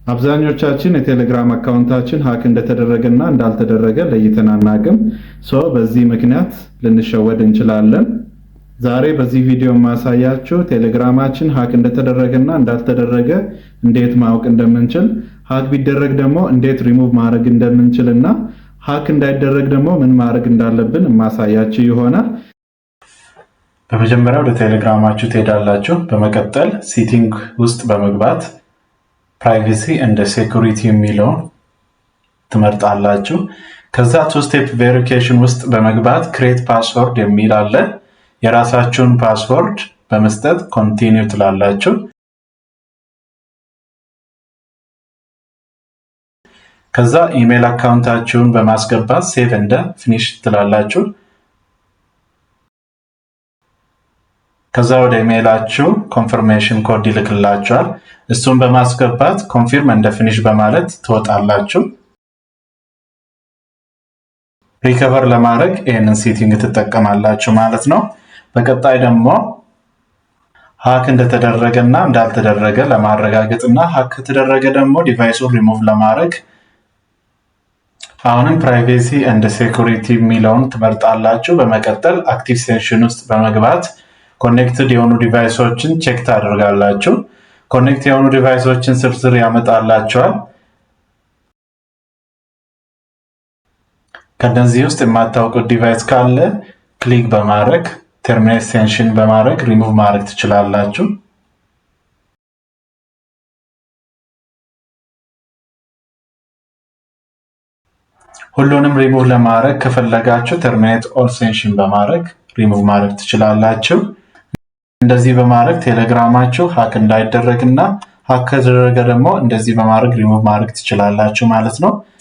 አብዛኞቻችን የቴሌግራም አካውንታችን ሃክ እንደተደረገና እንዳልተደረገ ለይተን አናውቅም። በዚህ ምክንያት ልንሸወድ እንችላለን። ዛሬ በዚህ ቪዲዮ ማሳያችሁ ቴሌግራማችን ሃክ እንደተደረገና እንዳልተደረገ እንዴት ማወቅ እንደምንችል፣ ሃክ ቢደረግ ደግሞ እንዴት ሪሙቭ ማድረግ እንደምንችልና ሃክ እንዳይደረግ ደግሞ ምን ማድረግ እንዳለብን ማሳያችሁ ይሆናል። በመጀመሪያ ወደ ቴሌግራማችሁ ትሄዳላችሁ። በመቀጠል ሴቲንግ ውስጥ በመግባት ፕራይቬሲ ኤንድ ሴኩሪቲ የሚለውን ትመርጣላችሁ። ከዛ ቱ ስቴፕ ቬሪፊኬሽን ውስጥ በመግባት ክሬት ፓስወርድ የሚል አለ። የራሳችሁን ፓስወርድ በመስጠት ኮንቲኒው ትላላችሁ። ከዛ ኢሜል አካውንታችሁን በማስገባት ሴቭ እንደ ፊኒሽ ትላላችሁ። ከዛ ወደ ኢሜላችሁ ኮንፈርሜሽን ኮድ ይልክላችኋል። እሱን በማስገባት ኮንፊርም እንደ ፊኒሽ በማለት ትወጣላችሁ። ሪከቨር ለማድረግ ይህንን ሴቲንግ ትጠቀማላችሁ ማለት ነው። በቀጣይ ደግሞ ሃክ እንደተደረገና እንዳልተደረገ ለማረጋገጥና ሃክ ከተደረገ ደግሞ ዲቫይሱን ሪሙቭ ለማድረግ አሁንም ፕራይቬሲ ኤንድ ሴኩሪቲ የሚለውን ትመርጣላችሁ። በመቀጠል አክቲቭ ሴሽን ውስጥ በመግባት ኮኔክትድ የሆኑ ዲቫይሶችን ቼክ ታደርጋላችሁ። ኮኔክት የሆኑ ዲቫይሶችን ዝርዝር ያመጣላችኋል። ከነዚህ ውስጥ የማታውቁት ዲቫይስ ካለ ክሊክ በማድረግ ተርሚኔት ሴሽን በማድረግ ሪሙቭ ማድረግ ትችላላችሁ። ሁሉንም ሪሙቭ ለማድረግ ከፈለጋችሁ ተርሚኔት ኦል ሴሽን በማድረግ ሪሙቭ ማድረግ ትችላላችሁ። እንደዚህ በማድረግ ቴሌግራማችሁ ሃክ እንዳይደረግና ሃክ ከተደረገ ደግሞ እንደዚህ በማድረግ ሪሙቭ ማድረግ ትችላላችሁ ማለት ነው።